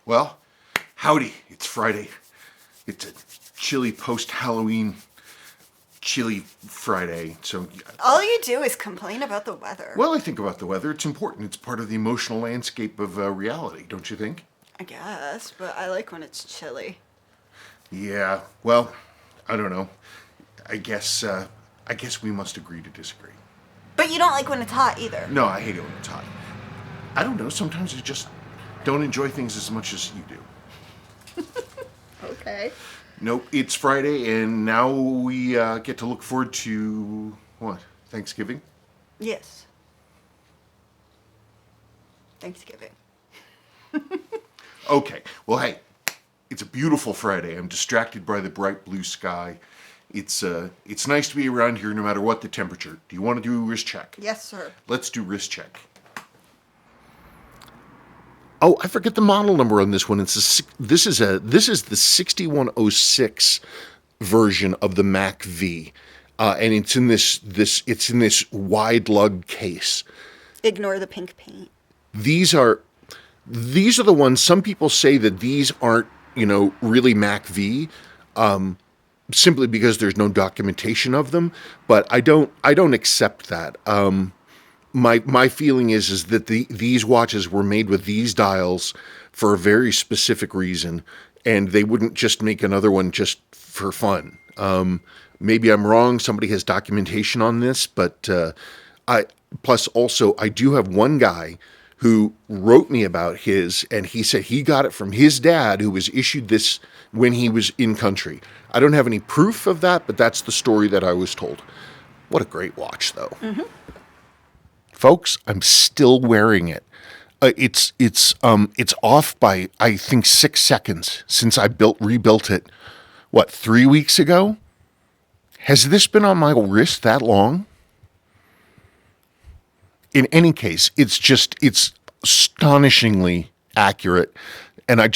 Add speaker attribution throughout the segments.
Speaker 1: Well, howdy, it's Friday. It's a chilly post-Halloween chilly Friday. So,
Speaker 2: All you do is complain about the weather.
Speaker 1: well, I think about the weather. It's important. It's part of the emotional landscape of reality, don't you think?
Speaker 2: I guess, but I like when it's chilly.
Speaker 1: Yeah, well, I don't know. I guess we must agree to disagree.
Speaker 2: But you don't like when it's hot either.
Speaker 1: No, I hate it when it's hot. I don't know, sometimes I just don't enjoy things as much as you do.
Speaker 2: Okay.
Speaker 1: Nope, it's Friday, and now we get to look forward to what? Thanksgiving?
Speaker 2: Yes. Thanksgiving.
Speaker 1: Okay, well, hey, it's a beautiful Friday. I'm distracted by the bright blue sky. It's nice to be around here no matter what the temperature. Do you want to do a wrist check?
Speaker 2: Yes, sir.
Speaker 1: Let's do wrist check. Oh, I forget the model number on this one. This is the 6106 version of the Mac V, and it's in this wide lug case.
Speaker 2: Ignore the pink paint.
Speaker 1: These are the ones. Some people say that these aren't really Mac V, simply because there's no documentation of them. But I don't accept that. My feeling is that these watches were made with these dials for a very specific reason, and they wouldn't just make another one just for fun. Maybe I'm wrong. Somebody has documentation on this, but I do have one guy who wrote me about his, and he said he got it from his dad, who was issued this when he was in country. I don't have any proof of that, but that's the story that I was told. What a great watch, though. Mm-hmm. Folks, I'm still wearing it. It's off by, I think, 6 seconds since I rebuilt it. What, 3 weeks ago? Has this been on my wrist that long? In any case, it's astonishingly accurate, and I'm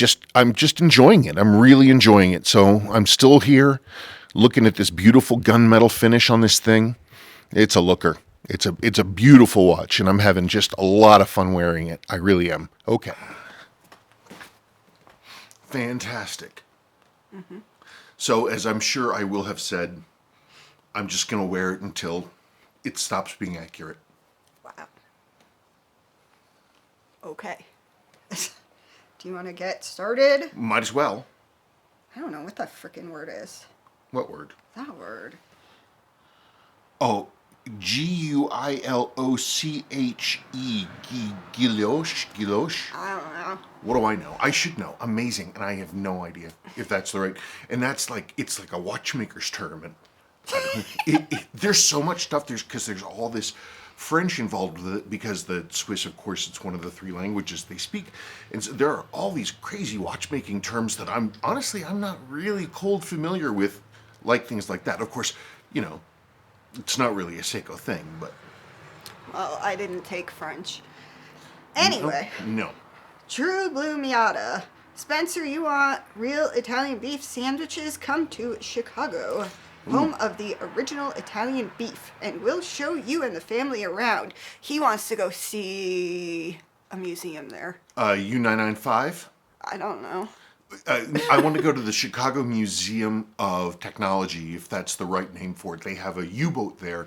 Speaker 1: just enjoying it. I'm really enjoying it. So I'm still here, looking at this beautiful gunmetal finish on this thing. It's a looker. It's a beautiful watch, and I'm having just a lot of fun wearing it. I really am. Okay. Fantastic. Mm-hmm. So, as I'm sure I will have said, I'm just going to wear it until it stops being accurate.
Speaker 2: Wow. Okay. Do you want to get started?
Speaker 1: Might as well.
Speaker 2: I don't know what that frickin' word is.
Speaker 1: What word?
Speaker 2: That word.
Speaker 1: Oh, guiloche. Guiloche?
Speaker 2: I don't know.
Speaker 1: What do I know? I should know. Amazing, and I have no idea if that's the right. And it's like a watchmaker's term, and there's so much stuff. There's all this French involved with it, because the Swiss, of course, it's one of the 3 languages they speak, and so there are all these crazy watchmaking terms that I'm not really cold familiar with, like things like that. Of course, it's not really a Seiko thing, but...
Speaker 2: Well, I didn't take French. Anyway.
Speaker 1: No.
Speaker 2: True Blue Miata. Spencer, you want real Italian beef sandwiches? Come to Chicago, home of the original Italian beef, and we'll show you and the family around. He wants to go see a museum there.
Speaker 1: U995?
Speaker 2: I don't know.
Speaker 1: I want to go to the Chicago Museum of Technology, if that's the right name for it. They have a U-boat there.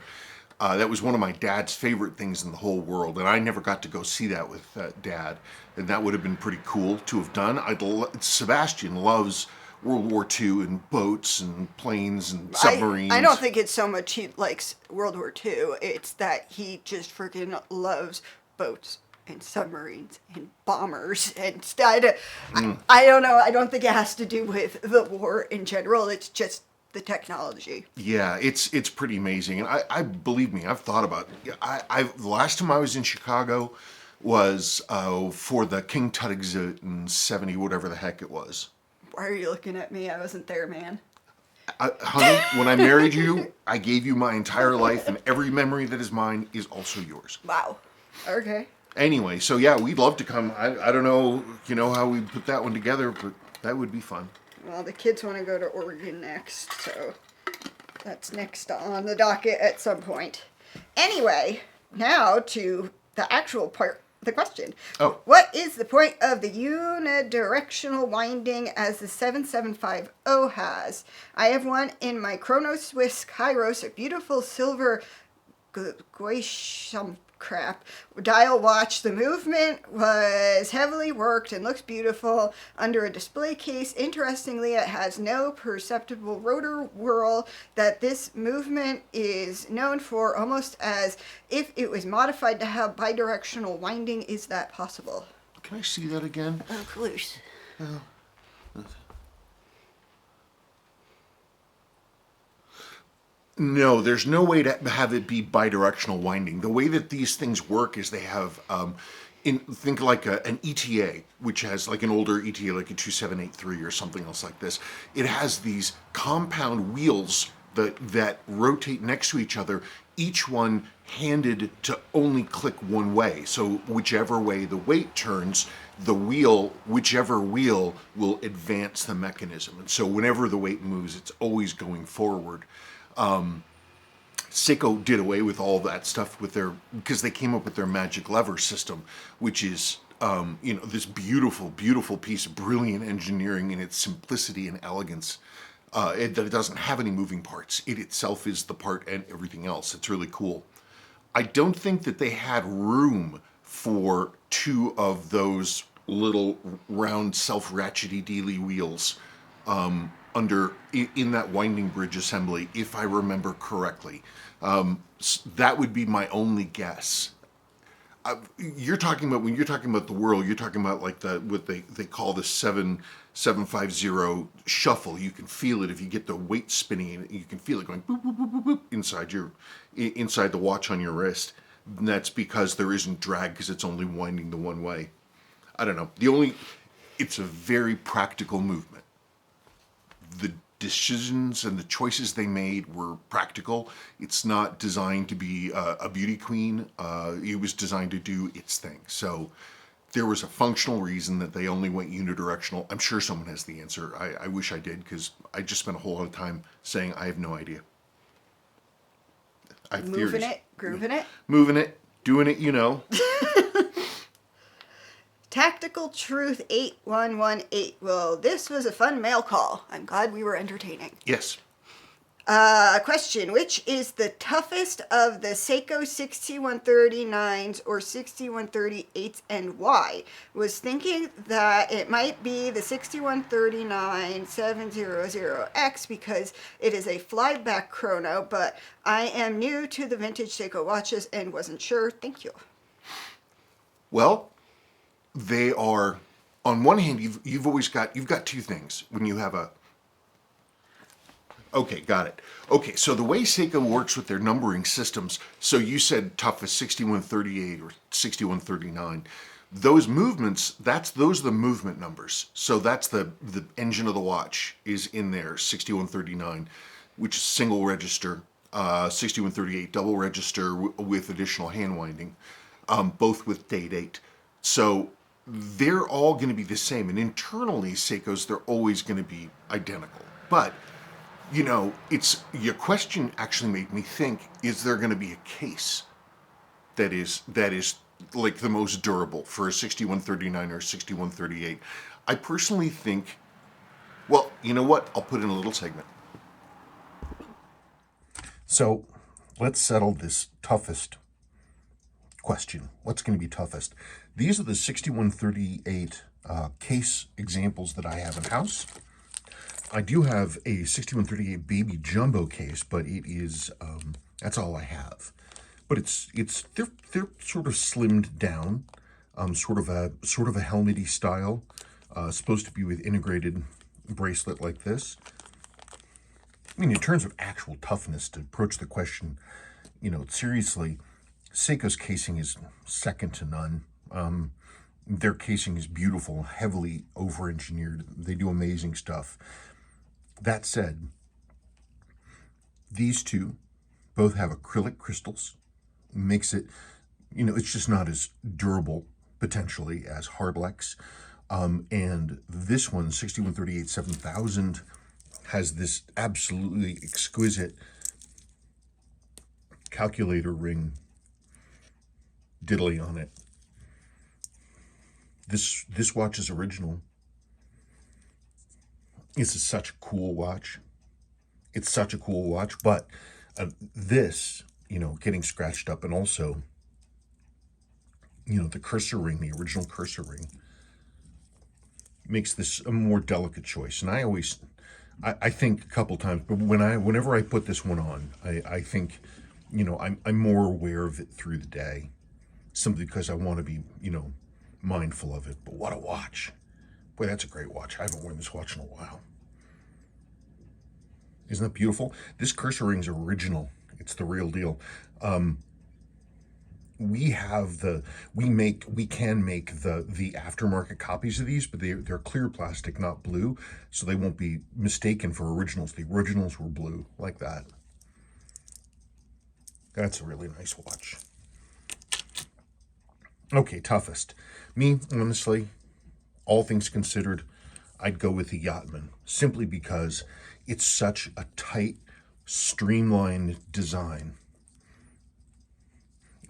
Speaker 1: That was one of my dad's favorite things in the whole world, and I never got to go see that with Dad, and that would have been pretty cool to have done. Sebastian loves World War II and boats and planes and submarines.
Speaker 2: I don't think it's so much he likes World War II. It's that he just freaking loves boats and submarines and bombers and stuff. I don't know. I don't think it has to do with the war in general. It's just the technology.
Speaker 1: Yeah, it's pretty amazing. And I believe me, I've thought about it. The last time I was in Chicago was for the King Tut exhibit in 70, whatever the heck it was.
Speaker 2: Why are you looking at me? I wasn't there, man.
Speaker 1: Honey, when I married you, I gave you my entire life, and every memory that is mine is also yours.
Speaker 2: Wow. Okay.
Speaker 1: Anyway, so yeah, we'd love to come. I don't know, how we put that one together, but that would be fun.
Speaker 2: Well, the kids want to go to Oregon next, so that's next on the docket at some point. Anyway, now to the actual part the question.
Speaker 1: Oh.
Speaker 2: What is the point of the unidirectional winding as the 7750 has? I have one in my Chronoswiss Kairos, a beautiful silver guiloche crap dial watch. The movement was heavily worked and looks beautiful under a display case. Interestingly, it has no perceptible rotor whirl that this movement is known for, almost as if it was modified to have bidirectional winding. Is that possible?
Speaker 1: Can I see that again?
Speaker 2: Of course.
Speaker 1: No, there's no way to have it be bidirectional winding. The way that these things work is they have, think like an ETA, which has like an older ETA, like a 2783 or something else like this. It has these compound wheels that rotate next to each other, each one handed to only click one way. So whichever way the weight turns, the wheel, whichever wheel will advance the mechanism. And so whenever the weight moves, it's always going forward. Seiko did away with all that stuff because they came up with their magic lever system, which is, this beautiful, beautiful piece of brilliant engineering in its simplicity and elegance, that it doesn't have any moving parts. It itself is the part and everything else. It's really cool. I don't think that they had room for two of those little round self-ratchety-dealy wheels, in that winding bridge assembly, if I remember correctly. That would be my only guess. When you're talking about the whirl, you're talking about like what they call the 7750 shuffle. You can feel it if you get the weight spinning. You can feel it going boop, boop, boop, boop, boop inside the watch on your wrist. And that's because there isn't drag, because it's only winding the one way. I don't know. It's a very practical movement. The decisions and the choices they made were practical. It's not designed to be a beauty queen. It was designed to do its thing. So there was a functional reason that they only went unidirectional. I'm sure someone has the answer. I wish I did, because I just spent a whole lot of time saying I have no idea. I have
Speaker 2: Moving
Speaker 1: theories.
Speaker 2: it, grooving it.
Speaker 1: Moving it, doing it,
Speaker 2: Tactical Truth 8118. Well, this was a fun mail call. I'm glad we were entertaining.
Speaker 1: Yes.
Speaker 2: Question: which is the toughest of the Seiko 6139s or 6138s, and why? Was thinking that it might be the 6139 700X because it is a flyback chrono, but I am new to the vintage Seiko watches and wasn't sure. Thank you.
Speaker 1: Well, they are, on one hand, you've got two things when you have a. Okay, got it. Okay, so the way Seiko works with their numbering systems, so you said toughest 6138 or 6139. Those movements, those are the movement numbers. So that's the engine of the watch is in there, 6139, which is single register, 6138 double register with additional hand winding, both with date. So they're all going to be the same. And internally, Seikos, they're always going to be identical. But, your question actually made me think, is there going to be a case that is like the most durable for a 6139 or 6138? I personally think, well, you know what? I'll put in a little segment. So let's settle this toughest question. What's going to be toughest? These are the 6138 case examples that I have in house. I do have a 6138 baby jumbo case, but it is that's all I have. But they're sort of slimmed down, sort of a helmety style, supposed to be with integrated bracelet like this. I mean, in terms of actual toughness, to approach the question, seriously, Seiko's casing is second to none. Their casing is beautiful, heavily over-engineered. They do amazing stuff. That said, these two both have acrylic crystals. Makes it, it's just not as durable, potentially, as Hardlex. And this one, 6138 7000, has this absolutely exquisite calculator ring diddly on it. This watch is original. This is such a cool watch. It's such a cool watch, but this, getting scratched up, and also, the cursor ring, the original cursor ring, makes this a more delicate choice. And I think a couple times, but whenever I put this one on, I think, I'm more aware of it through the day, simply because I want to be, mindful of it. But what a watch. Boy, that's a great watch. I haven't worn this watch in a while. Isn't that beautiful? This cursor ring's original. It's the real deal. We can make the aftermarket copies of these, but they're clear plastic, not blue, so they won't be mistaken for originals. The originals were blue, like that. That's a really nice watch. Okay, toughest. Me, honestly, all things considered, I'd go with the Yachtman, simply because it's such a tight, streamlined design.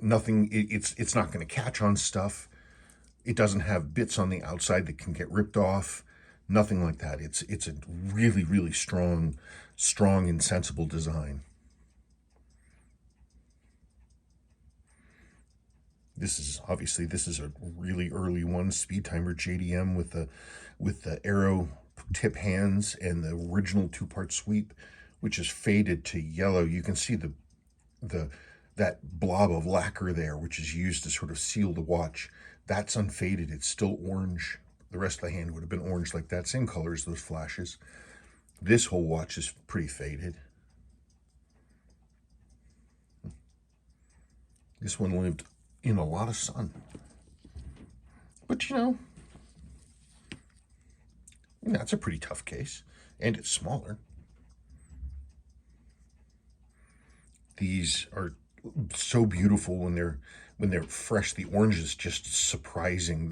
Speaker 1: Nothing, it's not going to catch on stuff. It doesn't have bits on the outside that can get ripped off. Nothing like that. It's a really, really strong and sensible design. This is a really early one, speed timer JDM with the arrow tip hands and the original 2-part sweep, which is faded to yellow. You can see that blob of lacquer there, which is used to sort of seal the watch. That's unfaded. It's still orange. The rest of the hand would have been orange like that, same color as those flashes. This whole watch is pretty faded. This one lived in a lot of sun. But that's a pretty tough case, and it's smaller. These are so beautiful when they're fresh. The orange is just surprising.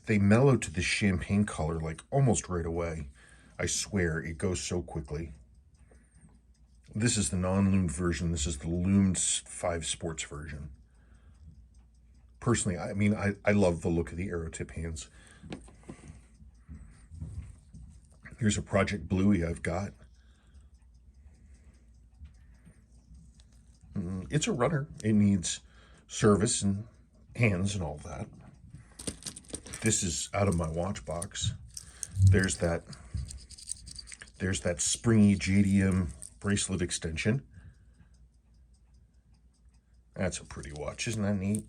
Speaker 1: They mellow to the champagne color like almost right away. I swear, it goes so quickly. This is the non-loomed version. This is the loomed 5 Sports version. Personally, I love the look of the arrow tip hands. Here's a Project Bluey I've got. It's a runner. It needs service and hands and all that. This is out of my watch box. There's that springy JDM bracelet extension. That's a pretty watch. Isn't that neat?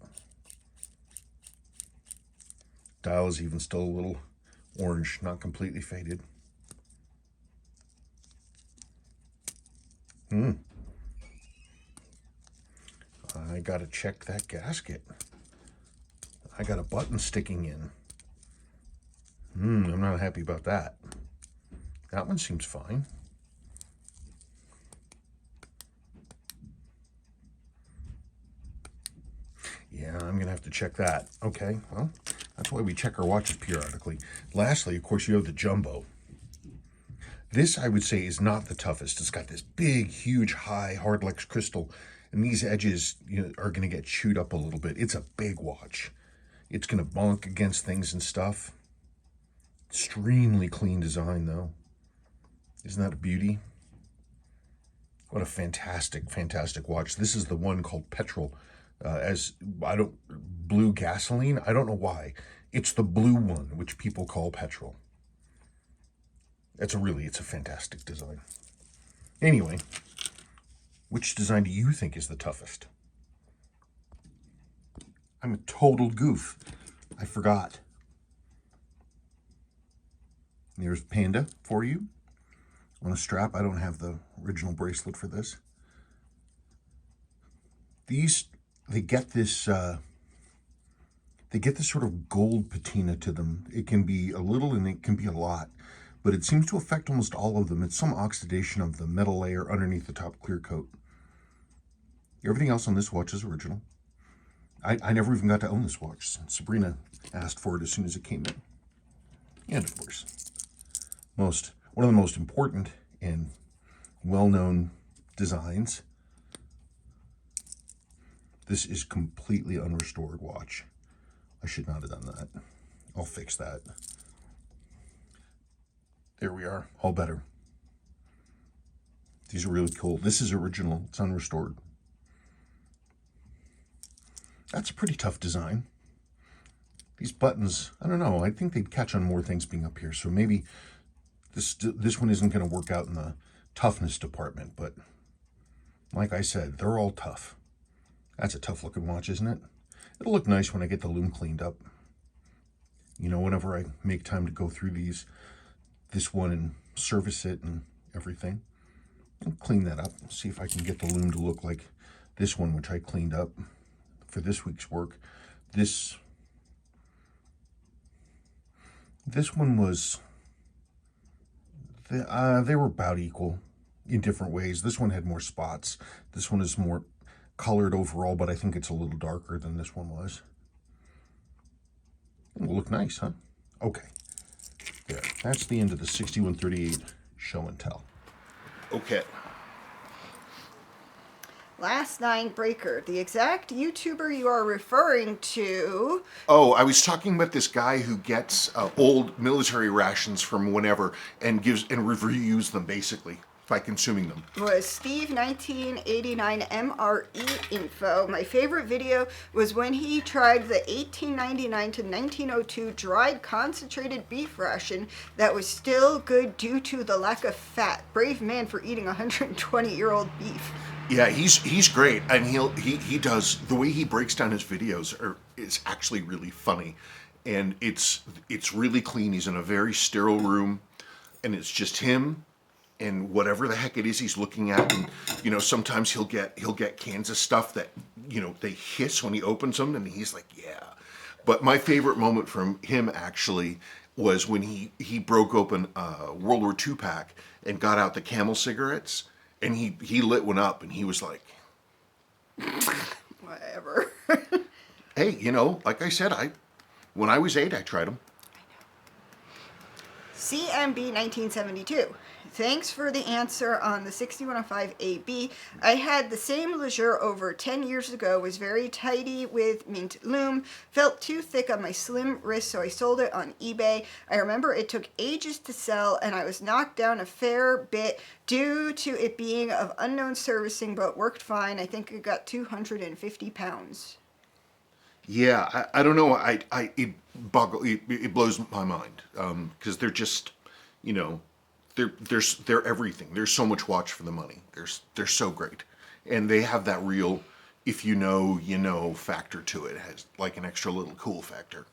Speaker 1: Dial is even still a little orange, not completely faded. I gotta check that gasket. I got a button sticking in. I'm not happy about that. That one seems fine. Yeah, I'm gonna have to check that. Okay, well, that's why we check our watches periodically. Lastly, of course, you have the Jumbo. This, I would say, is not the toughest. It's got this big, huge, high, hard-lex crystal, and these edges are going to get chewed up a little bit. It's a big watch. It's going to bonk against things and stuff. Extremely clean design, though. Isn't that a beauty? What a fantastic, fantastic watch. This is the one called Petrol. Blue gasoline. I don't know why. It's the blue one, which people call Petrol. It's a fantastic design. Anyway, which design do you think is the toughest? I'm a total goof. I forgot. There's Panda for you on a strap. I don't have the original bracelet for this. They get this sort of gold patina to them. It can be a little and it can be a lot, but it seems to affect almost all of them. It's some oxidation of the metal layer underneath the top clear coat. Everything else on this watch is original. I never even got to own this watch. Sabrina asked for it as soon as it came in. And of course, one of the most important and well-known designs. This is completely unrestored watch. I should not have done that. I'll fix that. There we are, all better. These are really cool. This is original, it's unrestored. That's a pretty tough design. These buttons, I don't know, I think they'd catch on more things being up here, so maybe this one isn't going to work out in the toughness department, but like I said, they're all tough. That's a tough looking watch, isn't it? It'll look nice when I get the loom cleaned up. You know, whenever I make time to go through this one and service it and everything. I'll clean that up, see if I can get the loom to look like this one, which I cleaned up for this week's work. This one was, they were about equal in different ways. This one had more spots. This one is more colored overall, but I think it's a little darker than this one was. It'll look nice, huh? Okay. There. That's the end of the 6138 show and tell. Okay.
Speaker 2: Last Nine Breaker, the exact YouTuber you are referring to.
Speaker 1: Oh, I was talking about this guy who gets old military rations from whenever and reviews them basically by consuming them.
Speaker 2: Was Steve 1989 MRE info. My favorite video was when he tried the 1899 to 1902 dried concentrated beef ration that was still good due to the lack of fat. Brave man for eating 120-year-old beef.
Speaker 1: Yeah, he's great, and he does, the way he breaks down his videos it's actually really funny, and it's really clean. He's in a very sterile room, and it's just him and whatever the heck it is he's looking at, and you know, sometimes he'll get cans of stuff that, you know, they hiss when he opens them, and he's like, yeah. But my favorite moment from him actually was when he broke open a World War II pack and got out the Camel cigarettes. And he lit one up, and he was like,
Speaker 2: whatever.
Speaker 1: Hey, you know, like I said, when I was 8, I tried them.
Speaker 2: CMB 1972. Thanks for the answer on the 6105 AB. I had the same Leisure over 10 years ago, was very tidy with mint loom, felt too thick on my slim wrist, so I sold it on eBay. I remember it took ages to sell, and I was knocked down a fair bit due to it being of unknown servicing, but worked fine. I think it got 250 pounds.
Speaker 1: Yeah, I don't know. It blows my mind because they're just, you know, they're everything. There's so much watch for the money. They're so great, and they have that real, if you know factor to it. It has like an extra little cool factor.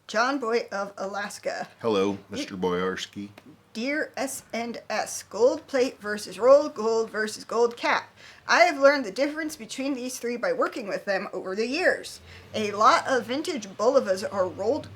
Speaker 2: John Boy of Alaska.
Speaker 1: Hello, Mr. Boyarski.
Speaker 2: Dear S&S, gold plate versus rolled gold versus gold cap. I have learned the difference between these three by working with them over the years. A lot of vintage bullivas are rolled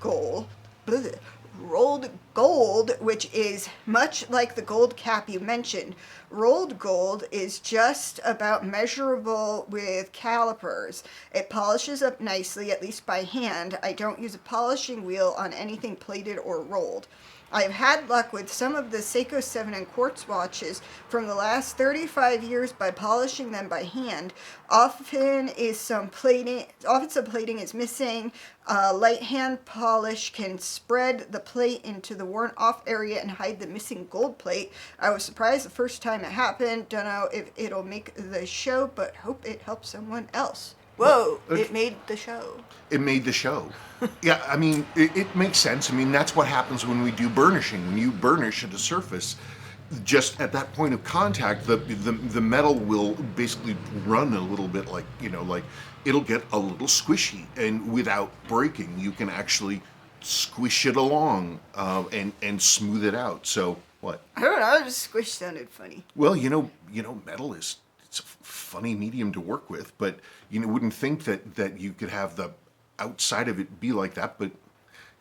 Speaker 2: gold, which is much like the gold cap you mentioned. Rolled gold is just about measurable with calipers. It polishes up nicely, at least by hand. I don't use a polishing wheel on anything plated or rolled. I've had luck with some of the Seiko 7 and quartz watches from the last 35 years by polishing them by hand. Often some plating is missing. Light hand polish can spread the plate into the worn off area and hide the missing gold plate. I was surprised the first time it happened. Don't know if it'll make the show, but hope it helps someone else. Whoa, it made the show.
Speaker 1: It made the show. Yeah, I mean, it makes sense. I mean, that's what happens when we do burnishing. When you burnish at a surface, just at that point of contact, the metal will basically run a little bit like, you know, like it'll get a little squishy, and without breaking, you can actually squish it along and smooth it out. So what?
Speaker 2: I don't know, just squish sounded funny.
Speaker 1: Well, you know, metal it's a funny medium to work with, but you wouldn't think that you could have the outside of it be like that, but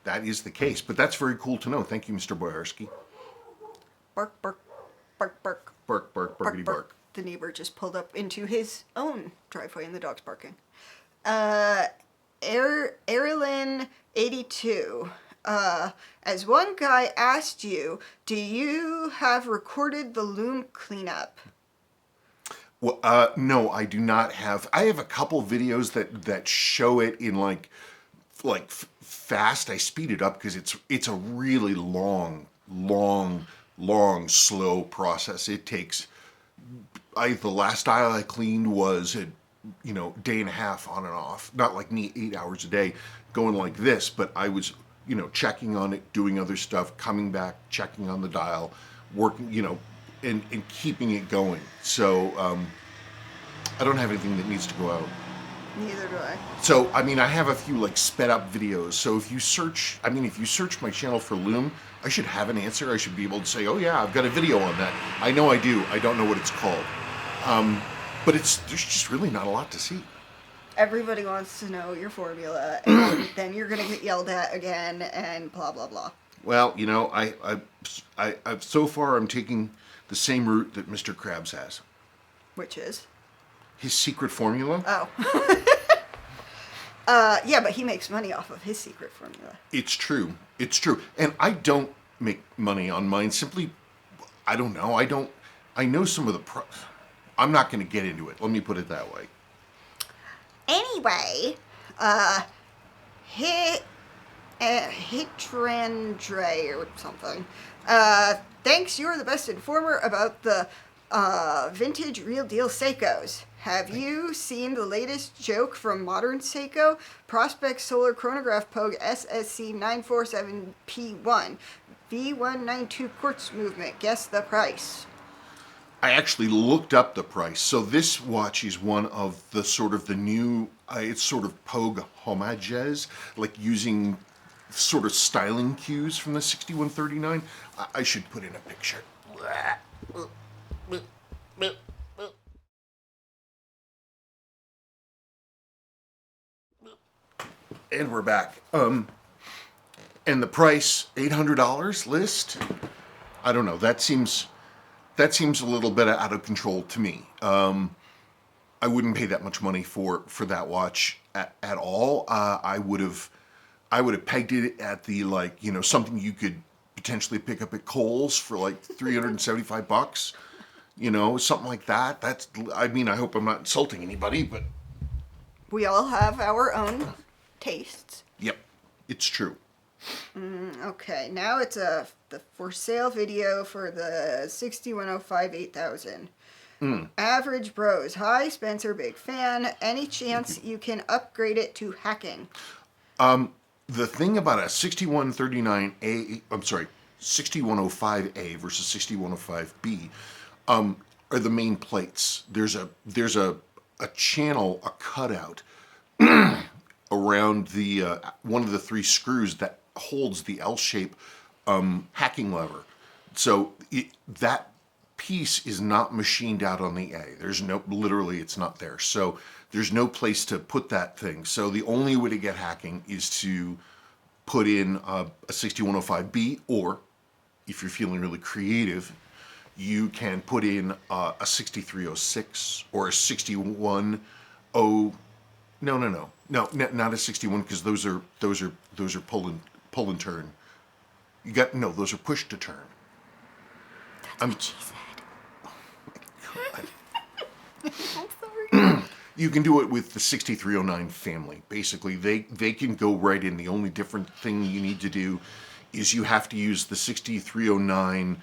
Speaker 1: that is the case. But that's very cool to know. Thank you, Mr. Boyarski.
Speaker 2: Bark, bark, bark, bark.
Speaker 1: Bark, bark, barkity bark.
Speaker 2: The neighbor just pulled up into his own driveway and the dog's barking. Erilyn 82. As one guy asked you, do you have recorded the loom cleanup?
Speaker 1: Well, no, I do not have. I have a couple videos that show it in like like fast. I speed it up because it's a really long, slow process. It takes. The last dial I cleaned was a day and a half on and off. Not like me 8 hours a day going like this, but I was checking on it, doing other stuff, coming back, checking on the dial, working and keeping it going. So I don't have anything that needs to go out.
Speaker 2: Neither do I.
Speaker 1: So, I mean, I have a few like sped up videos. So if you search my channel for loom, I should have an answer. I should be able to say, oh yeah, I've got a video on that. I know I do. I don't know what it's called. But there's just really not a lot to see.
Speaker 2: Everybody wants to know your formula, and then you're going to get yelled at again, and blah, blah, blah.
Speaker 1: Well, I so far I'm taking the same route that Mr. Krabs has.
Speaker 2: Which is?
Speaker 1: His secret formula?
Speaker 2: Oh. Yeah, but he makes money off of his secret formula.
Speaker 1: It's true. And I don't make money on mine. Simply, I don't know. I know some of the I'm not going to get into it. Let me put it that way.
Speaker 2: Anyway, Hitrandre or something. Thanks, you're the best informer about the vintage real deal Seikos. Have you seen the latest joke from modern Seiko? Prospect Solar Chronograph Pogue SSC 947P1 V192 quartz movement. Guess the price.
Speaker 1: I actually looked up the price. So this watch is one of the sort of the new, it's sort of Pogue homages, like using sort of styling cues from the 6139. I should put in a picture. And we're back. And the price, $800 list. I don't know. That seems a little bit out of control to me. I wouldn't pay that much money for that watch at all. I would have pegged it at the something you could potentially pick up at Kohl's for like $375. Something like that. I hope I'm not insulting anybody, but
Speaker 2: we all have our own tastes.
Speaker 1: Yep, it's true.
Speaker 2: Okay, now it's the for sale video for the 6105 8000. Average Bros. Hi, Spencer, big fan. Any chance you can upgrade it to hacking?
Speaker 1: The thing about a 6105A versus 6105B are the main plates. There's a channel, a cutout around the one of the three screws that holds the L-shape hacking lever. So that piece is not machined out on the A. Literally it's not there. So there's no place to put that thing. So the only way to get hacking is to put in a 6105B, or if you're feeling really creative, you can put in a 6306 or a 610. No, not a 61, because those are pull and turn. Those are push to turn.
Speaker 2: That's what she said.
Speaker 1: Oh
Speaker 2: I'm sorry.
Speaker 1: You can do it with the 6309 family. Basically, they can go right in. The only different thing you need to do is you have to use the 6309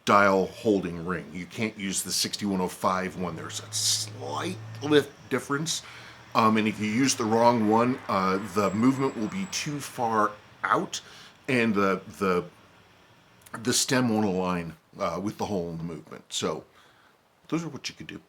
Speaker 1: dial holding ring. You can't use the 6105 one. There's a slight lift difference. And if you use the wrong one, the movement will be too far out, and the stem won't align with the hole in the movement. So those are what you could do.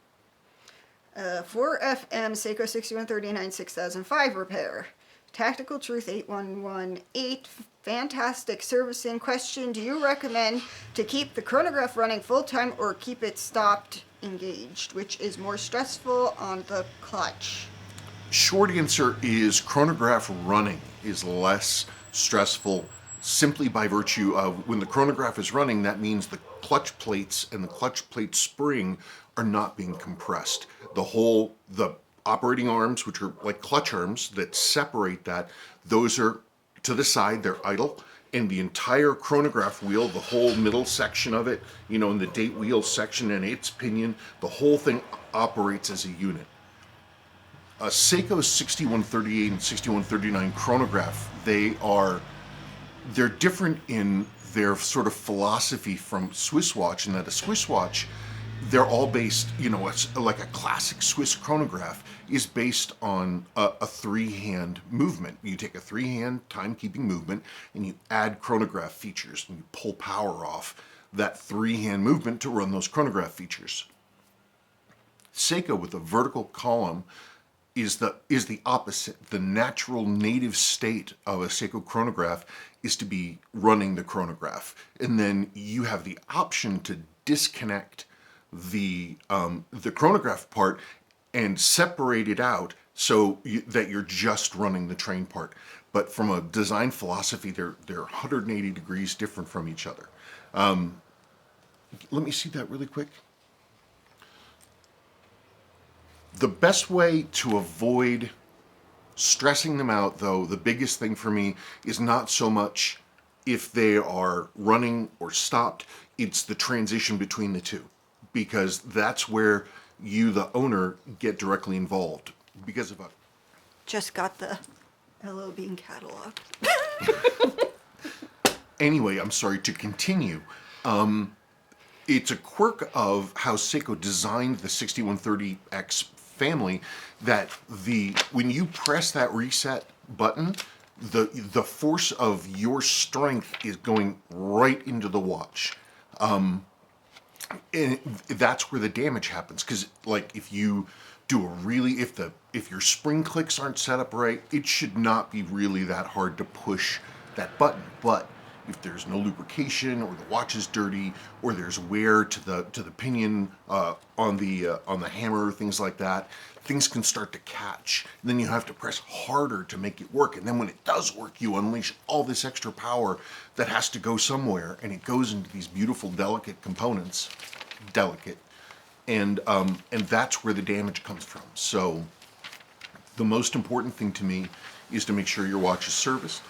Speaker 2: 4FM Seiko 6139 6005 repair. Tactical Truth 8118. Fantastic servicing. Question: do you recommend to keep the chronograph running full time or keep it stopped engaged? Which is more stressful on the clutch?
Speaker 1: Short answer is chronograph running is less stressful, simply by virtue of when the chronograph is running, that means the clutch plates and the clutch plate spring are not being compressed. The operating arms, which are like clutch arms that separate that, those are to the side, they're idle, and the entire chronograph wheel, the whole middle section of it, and the date wheel section and its pinion, the whole thing operates as a unit. Seiko's 6138 and 6139 chronograph, they're different in their sort of philosophy from Swiss watch, in that a Swiss watch, they're all based, it's like a classic Swiss chronograph is based on a three-hand movement. You take a three-hand timekeeping movement and you add chronograph features and you pull power off that three-hand movement to run those chronograph features. Seiko with a vertical column is the opposite. The natural native state of a Seiko chronograph is to be running the chronograph, and then you have the option to disconnect the chronograph part and separate it out so that you're just running the train part. But from a design philosophy, they're 180 degrees different from each other. Let me see that really quick. The best way to avoid stressing them out, though, the biggest thing for me is not so much if they are running or stopped, it's the transition between the two. Because that's where you, the owner, get directly involved. Because of a...
Speaker 2: Just got the LO Bean catalog.
Speaker 1: Anyway, I'm sorry, to continue. It's a quirk of how Seiko designed the 6130X family that when you press that reset button, the force of your strength is going right into the watch. And that's where the damage happens, because like if you do if your spring clicks aren't set up right, it should not be really that hard to push that button. But if there's no lubrication, or the watch is dirty, or there's wear to the pinion on the hammer, things like that, things can start to catch. And then you have to press harder to make it work. And then when it does work, you unleash all this extra power that has to go somewhere, and it goes into these beautiful, delicate components. And that's where the damage comes from. So the most important thing to me is to make sure your watch is serviced.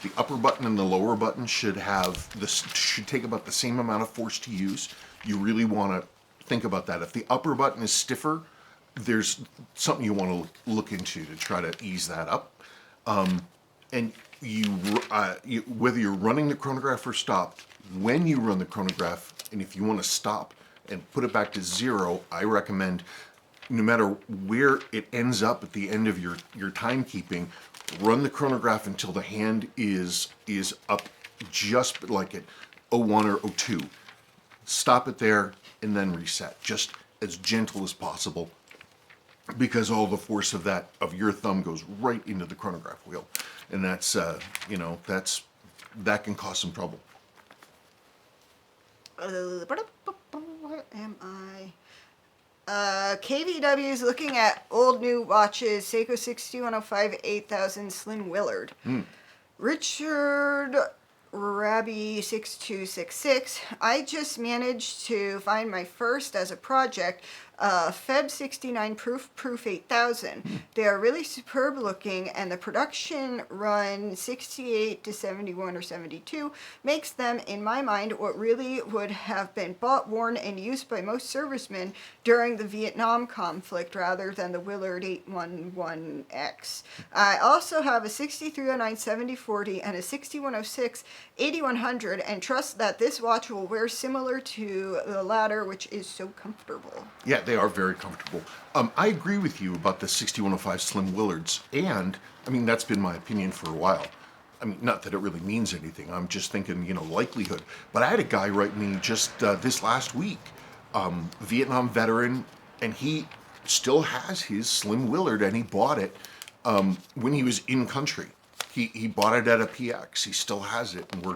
Speaker 1: The upper button and the lower button should take about the same amount of force to use. You really want to think about that. If the upper button is stiffer, there's something you want to look into to try to ease that up. And whether you're running the chronograph or stopped, when you run the chronograph, and if you want to stop and put it back to 0, I recommend, no matter where it ends up at the end of your timekeeping, run the chronograph until the hand is up just like at 01 or 02. Stop it there and then reset, just as gentle as possible, because all the force of your thumb goes right into the chronograph wheel, and that can cause some trouble.
Speaker 2: Where am I? KVW is looking at old new watches. Seiko 6105 8000 Slim Willard. Richard Rabi 6266. I just managed to find my first as a project, Feb 69 Proof 8000. They are really superb looking, and the production run 68 to 71 or 72 makes them, in my mind, what really would have been bought, worn, and used by most servicemen during the Vietnam conflict rather than the Willard 811X. I also have a 6309 7040 and a 6106 8100, and trust that this watch will wear similar to the latter, which is so comfortable.
Speaker 1: Yeah, they are very comfortable. I agree with you about the 6105 Slim Willards, and I mean, that's been my opinion for a while. I mean, not that it really means anything. I'm just thinking, likelihood. But I had a guy write me just this last week, Vietnam veteran, and he still has his Slim Willard, and he bought it when he was in country. He bought it at a PX. He still has it, and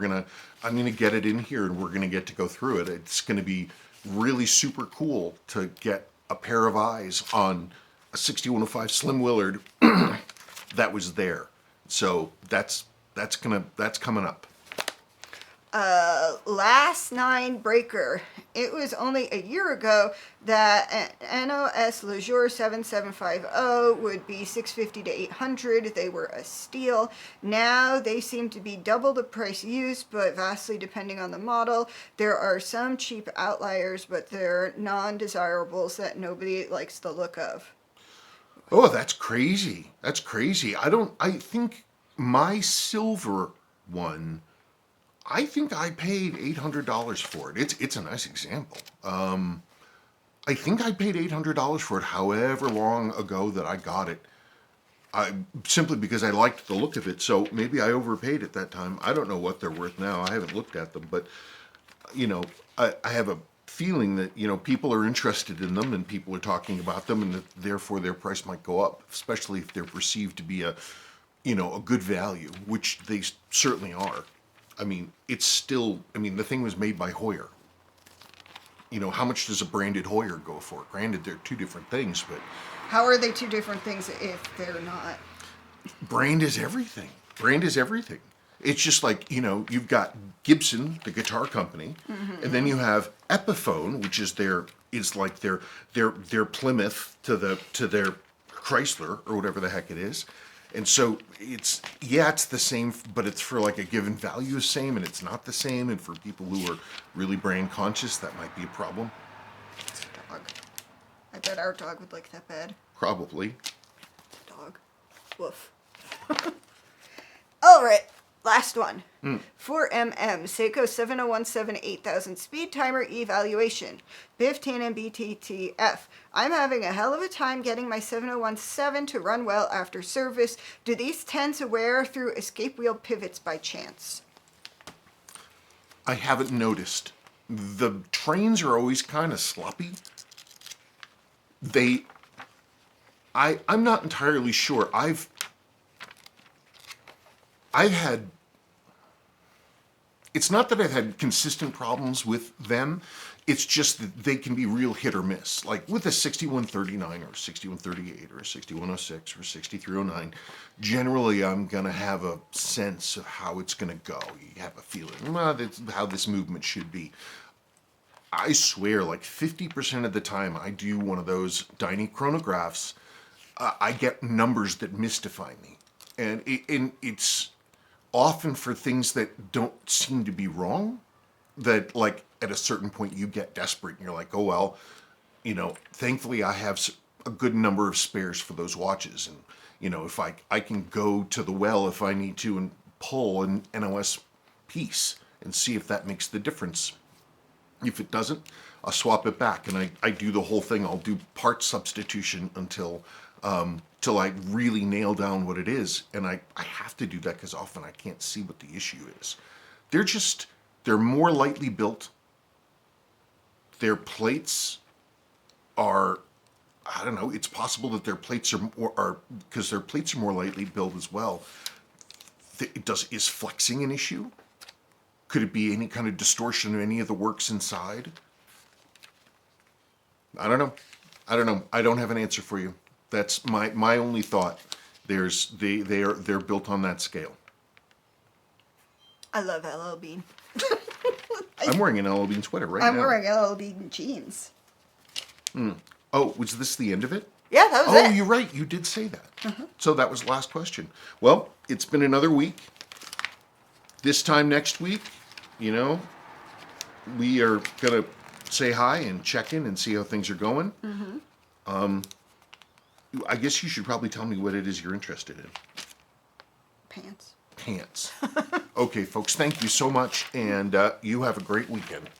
Speaker 1: I'm gonna get it in here, and we're gonna get to go through it. It's gonna be really super cool to get a pair of eyes on a 6105 Slim Willard that was there. So that's coming up.
Speaker 2: Last 9 breaker. It was only a year ago that NOS Lejour 7750 would be $650 to $800. They were a steal. Now they seem to be double the price used, but vastly depending on the model. There are some cheap outliers, but they're non-desirables that nobody likes the look of.
Speaker 1: Oh, that's crazy. That's crazy. I think my silver one, I think I paid $800 for it. It's a nice example. I think I paid $800 for it however long ago that I got it. Simply because I liked the look of it. So maybe I overpaid at that time. I don't know what they're worth now. I haven't looked at them, but I have a feeling that people are interested in them and people are talking about them, and that therefore their price might go up, especially if they're perceived to be a good value, which they certainly are. I mean, it's still. I mean, the thing was made by Hoyer. How much does a branded Hoyer go for? Granted, they're two different things, but
Speaker 2: How are they two different things if they're not?
Speaker 1: brand is everything. Brand is everything. It's just like, you've got Gibson, the guitar company, and then you have Epiphone, which is their Plymouth to their Chrysler or whatever the heck it is. And so it's the same, but it's for like a given value is same, and it's not the same. And for people who are really brand conscious, that might be a problem.
Speaker 2: It's a dog. I bet our dog would like that bad.
Speaker 1: Probably.
Speaker 2: Dog. Woof. All right. Last one. 4mm Seiko 7017 8000 speed timer evaluation. BIF TAN BTTF. I'm having a hell of a time getting my 7017 to run well after service. Do these tend to wear through escape wheel pivots by chance?
Speaker 1: I haven't noticed. The trains are always kind of sloppy. I'm not entirely sure. I've had, it's not that I've had consistent problems with them, it's just that they can be real hit or miss. Like with a 6139 or 6138 or a 6106 or 6309, generally I'm going to have a sense of how it's going to go. You have a feeling, well, that's how this movement should be. I swear, like 50% of the time I do one of those Dyne chronographs, I get numbers that mystify me. And it's often for things that don't seem to be wrong, that like at a certain point you get desperate and you're like, oh well, thankfully I have a good number of spares for those watches. And, if I can go to the well if I need to and pull an NOS piece and see if that makes the difference. If it doesn't, I'll swap it back, and I do the whole thing. I'll do part substitution until I really nail down what it is, and I have to do that because often I can't see what the issue is. They're more lightly built. Their plates are, I don't know, it's possible that their plates are because their plates are more lightly built as well. Is flexing an issue? Could it be any kind of distortion of any of the works inside? I don't know. I don't have an answer for you. That's my only thought. They're built on that scale.
Speaker 2: I love LL Bean.
Speaker 1: I'm wearing an LL Bean sweater right now.
Speaker 2: I'm wearing LL Bean jeans.
Speaker 1: Oh, was this the end of it?
Speaker 2: Yeah, that was it.
Speaker 1: Oh, you're right. You did say that. So that was the last question. Well, it's been another week. This time next week, we are going to say hi and check in and see how things are going. I guess you should probably tell me what it is you're interested in.
Speaker 2: Pants.
Speaker 1: Pants. Okay, folks, thank you so much, and you have a great weekend.